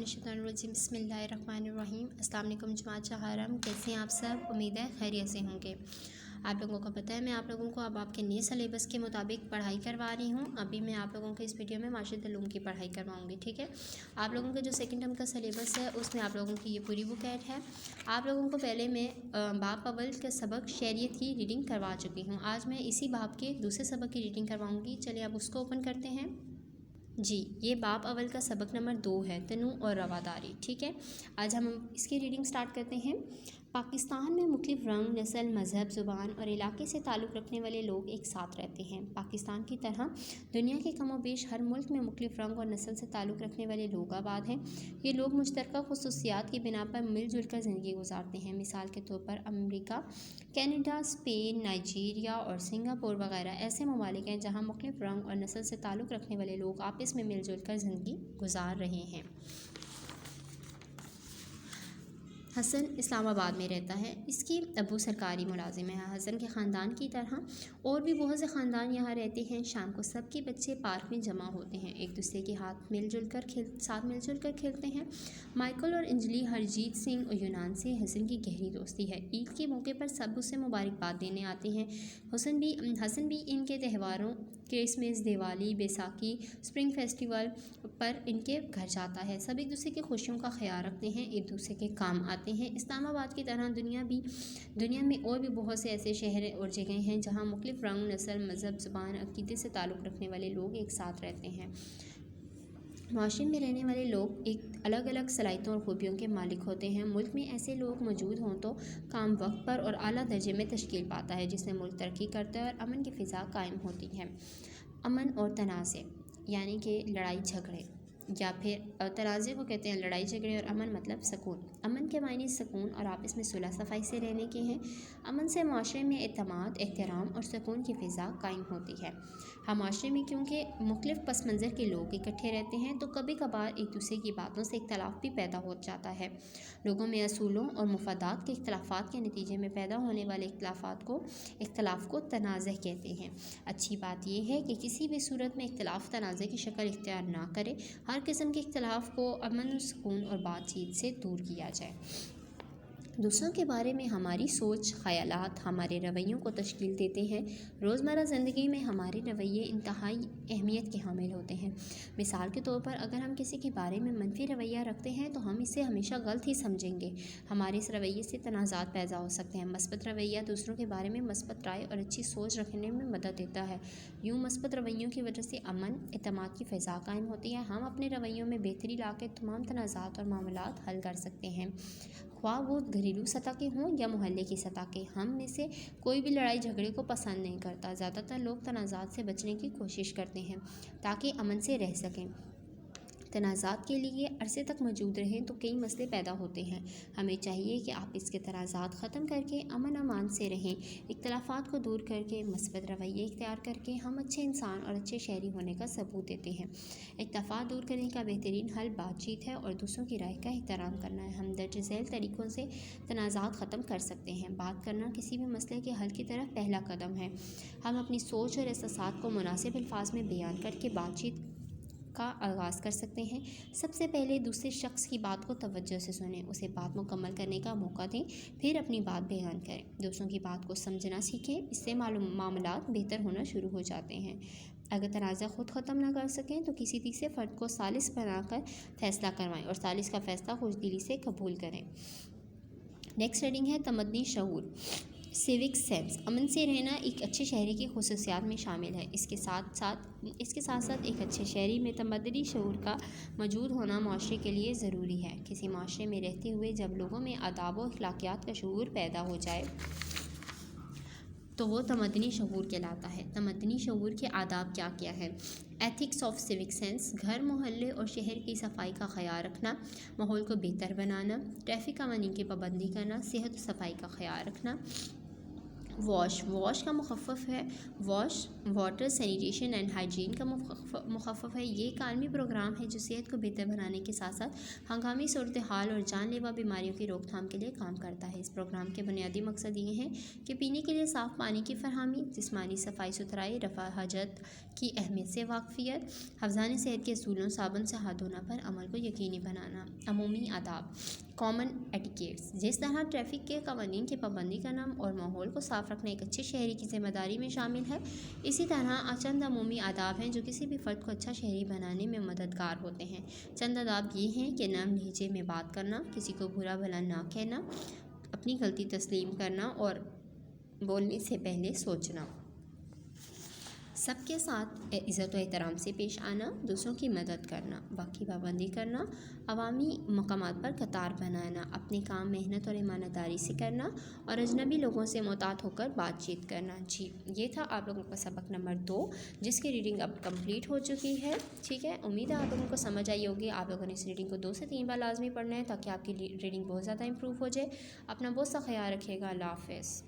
मिनश्शैतानिर्रजीम बिस्मिल्लाहिर्रहमानिर्रहीम। अस्सलाम वालेकुम जमात चहारम, कैसे हैं आप सब? उम्मीद है खैरियत से होंगे। आप लोगों को पता है मैं आप लोगों को अब आपके नए सिलेबस के मुताबिक पढ़ाई करवा रही हूँ। अभी मैं आप लोगों को इस वीडियो में माशिरत उलूम की पढ़ाई करवाऊँगी, ठीक है। आप लोगों का जो सेकंड टर्म का सिलेबस है उसमें आप लोगों की ये पूरी बुक ऐड है। आप लोगों को पहले मैं बाब अव्वल का सबक शरीयत की रीडिंग करवा चुकी हूँ। आज मैं इसी बाब के दूसरे सबक की रीडिंग करवाऊँगी। चलिए अब उसको ओपन करते हैं। जी, ये बाब अव्वल का सबक नंबर 2 है, तनू और रवादारी, ठीक है। आज हम इसकी रीडिंग स्टार्ट करते हैं। पाकिस्तान में मुख्तलिफ रंग, नस्ल, मज़हब, ज़ुबान और इलाके से ताल्लुक़ रखने वाले लोग एक साथ रहते हैं। पाकिस्तान की तरह दुनिया के कमोबेश हर मुल्क में मुख्तलिफ रंग और नस्ल से ताल्लुक़ रखने वाले लोग आबाद हैं। ये लोग मुश्तरका ख़ुसूसियात की बिना पर मिलजुल कर ज़िंदगी गुजारते हैं। मिसाल के तौर पर अमरीका, कनाडा, स्पेन, नाइजीरिया और सिंगापुर वगैरह ऐसे ममालिक हैं जहाँ मुख्तलिफ रंग और नस्ल से ताल्लुक़ रखने वाले लोग आपस में मिलजुल कर ज़िंदगी गुजार रहे हैं। हसन इस्लामाबाद में रहता है। इसके अबू सरकारी मुलाजिम है। हसन के ख़ानदान की तरह और भी बहुत से ख़ानदान यहाँ रहते हैं। शाम को सबके बच्चे पार्क में जमा होते हैं, एक दूसरे के साथ मिलजुल कर खेलते हैं। माइकल और अंजलि हरजीत सिंह और यूनान से हसन की गहरी दोस्ती है। ईद के मौके पर सब उसे मुबारकबाद देने आते हैं। हसन भी इनके त्योहारों Christmas, Diwali, Baisakhi, spring festival पर इनके घर जाता है। सब एक दूसरे की खुशियों का ख्याल रखते हैं, एक दूसरे के काम आते हैं। इस्लामाबाद की तरह दुनिया में और भी बहुत से ऐसे शहर और जगह हैं जहाँ मुख्तलिफ रंग, नस्ल, मज़हब, ज़ुबान, अक़ीदे से ताल्लुक़ रखने वाले लोग एक साथ रहते हैं। माशरे में रहने वाले लोग एक अलग अलग सलाहियतों और खूबियों के मालिक होते हैं। मुल्क में ऐसे लोग मौजूद हों तो काम वक्त पर और आला दर्जे में तश्कील पाता है, जिससे मुल्क तरक्की करता है और अमन की फ़िज़ा कायम होती है। अमन और तनाज़े यानी कि लड़ाई झगड़े, या फिर तनाज़े को कहते हैं लड़ाई झगड़े, और अमन मतलब सुकून। अमन के मायने सुकून और आपस में सुलह सफ़ाई से रहने के हैं। अमन से माशरे में एतमाद, एहतराम और सुकून की फ़िज़ा कायम होती है। हम माशरे में क्योंकि मुख्तलिफ़ पस मंज़र के लोग इकट्ठे रहते हैं तो कभी कभार एक दूसरे की बातों से इख्तलाफ भी पैदा हो जाता है। लोगों में असूलों और मुफादात के इख्तलाफात के नतीजे में पैदा होने वाले इख्तलाफ को तनाज़े कहते हैं। अच्छी बात यह है कि किसी भी सूरत में इख्तलाफ तनाज़े की शक्ल इख्तियार ना करे। हर किस्म के इख्तलाफ को अमन, सुकून और बातचीत से दूर किया जाए। दूसरों के बारे में हमारी सोच, ख़यालात हमारे रवैयों को तश्कील देते हैं। रोज़मर्रा ज़िंदगी में हमारे रवैये इंतहाई अहमियत के हामिल होते हैं। मिसाल के तौर पर अगर हम किसी के बारे में मनफी रवैया रखते हैं तो हम इसे हमेशा गलत ही समझेंगे। हमारे इस रवैये से तनाज़ात पैदा हो सकते हैं। मस्बत रवैया दूसरों के बारे में मस्बत राय और अच्छी सोच रखने में मदद देता है। यूँ मस्बत रवैयों की वजह से अमन, एतमाद की फ़िज़ा कायम होती है। हम अपने रवैयों में बेहतरी ला के तमाम तनाज़ात और मामलात हल कर सकते हैं, ख्वाह वो घरेलू सतह के हों या मोहल्ले की सतह के। हम में से कोई भी लड़ाई झगड़े को पसंद नहीं करता। ज़्यादातर लोग तनाज़ात से बचने की कोशिश करते हैं ताकि अमन से रह सकें। तनाज़ात के लिए अरसे तक मौजूद रहें तो कई मसले पैदा होते हैं। हमें चाहिए कि आप इसके तनाज़ात ख़त्म करके अमन अमान से रहें। इख्तलाफात को दूर करके मस्बत रवैये इख्तियार करके हम अच्छे इंसान और अच्छे शहरी होने का सबूत देते हैं। इख्तलाफात दूर करने का बेहतरीन हल बातचीत है और दूसरों की राय का एहतराम करना है। हम दर्ज झैल तरीक़ों से तनाज़ात ख़त्म कर सकते हैं। बात करना किसी भी मसले के हल की तरफ पहला कदम है। हम अपनी सोच और एहसासात को मुनासिब अल्फाज में बयान करके बातचीत का आगाज़ कर सकते हैं। सबसे पहले दूसरे शख्स की बात को तवज्जो से सुनें, उसे बात मुकम्मल करने का मौका दें, फिर अपनी बात बयान करें। दूसरों की बात को समझना सीखें, इससे मामलात बेहतर होना शुरू हो जाते हैं। अगर तनाज़ा खुद ख़त्म ना कर सकें तो किसी तीसरे फ़र्द को सालिस बनाकर फ़ैसला करवाएं और सालिस का फ़ैसला खुशदिली से कबूल करें। नेक्स्ट रीडिंग है तमद्दनी शऊर, सिविक सेंस। अमन से रहना एक अच्छे शहरी की खुसूसियात में शामिल है। इसके साथ साथ एक अच्छे शहरी में तमद्दनी शऊर का मौजूद होना माशरे के लिए ज़रूरी है। किसी माशरे में रहते हुए जब लोगों में आदाब व अखलाकियात का शऊर पैदा हो जाए तो वो तमद्दनी शऊर कहलाता है। तमद्दनी शऊर के आदाब क्या क्या है? एथिक्स ऑफ सिविक सेंस, घर, मोहल्ले और शहर की सफाई का ख्याल रखना, माहौल को बेहतर बनाना, ट्रैफिक कवानीन की पाबंदी करना, सेहत और सफाई का ख्याल रखना। वॉश का मुखफ़फ़ है वाटर, सैनिटेशन एंड हाइजीन का मुखफ़फ़ है। ये एक आलमी प्रोग्राम है जो सेहत को बेहतर बनाने के साथ साथ हंगामी सूरत हाल और जानलेवा बीमारियों की रोकथाम के लिए काम करता है। इस प्रोग्राम के बुनियादी मकसद ये हैं कि पीने के लिए साफ़ पानी की फरहमी, जिस्मानी सफाई सुथराई, रफ़ा हजत की अहमियत से वाकफ़ियत, हफ्ज़ान सेहत के असूलों, साबुन से हाथ धोना पर अमल को यकीनी बनाना। عمومی آداب کامن ایٹیکیٹس، جس طرح ٹریفک کے قوانین کی پابندی کرنا اور ماحول کو صاف رکھنا ایک اچھے شہری کی ذمہ داری میں شامل ہے، اسی طرح چند عمومی آداب ہیں جو کسی بھی فرد کو اچھا شہری بنانے میں مددگار ہوتے ہیں۔ چند آداب یہ ہیں کہ نرم لہجے میں بات کرنا، کسی کو برا بھلا نہ کہنا، اپنی غلطی تسلیم کرنا اور بولنے سے پہلے سوچنا، سب کے ساتھ عزت و احترام سے پیش آنا، دوسروں کی مدد کرنا، وقت کی پابندی کرنا، عوامی مقامات پر قطار بنانا، اپنے کام محنت اور ایمانداری سے کرنا اور اجنبی لوگوں سے محتاط ہو کر بات چیت کرنا۔ جی یہ تھا آپ لوگوں کا سبق نمبر 2، جس کی ریڈنگ اب کمپلیٹ ہو چکی ہے۔ ٹھیک ہے، امید ہے آپ لوگوں کو سمجھ آئی ہوگی۔ آپ لوگوں نے اس ریڈنگ کو 2 سے 3 بار لازمی پڑھنا ہے تاکہ آپ کی ریڈنگ بہت زیادہ امپروو ہو جائے۔ اپنا بہت سا خیال رکھیے گا۔ اللہ حافظ۔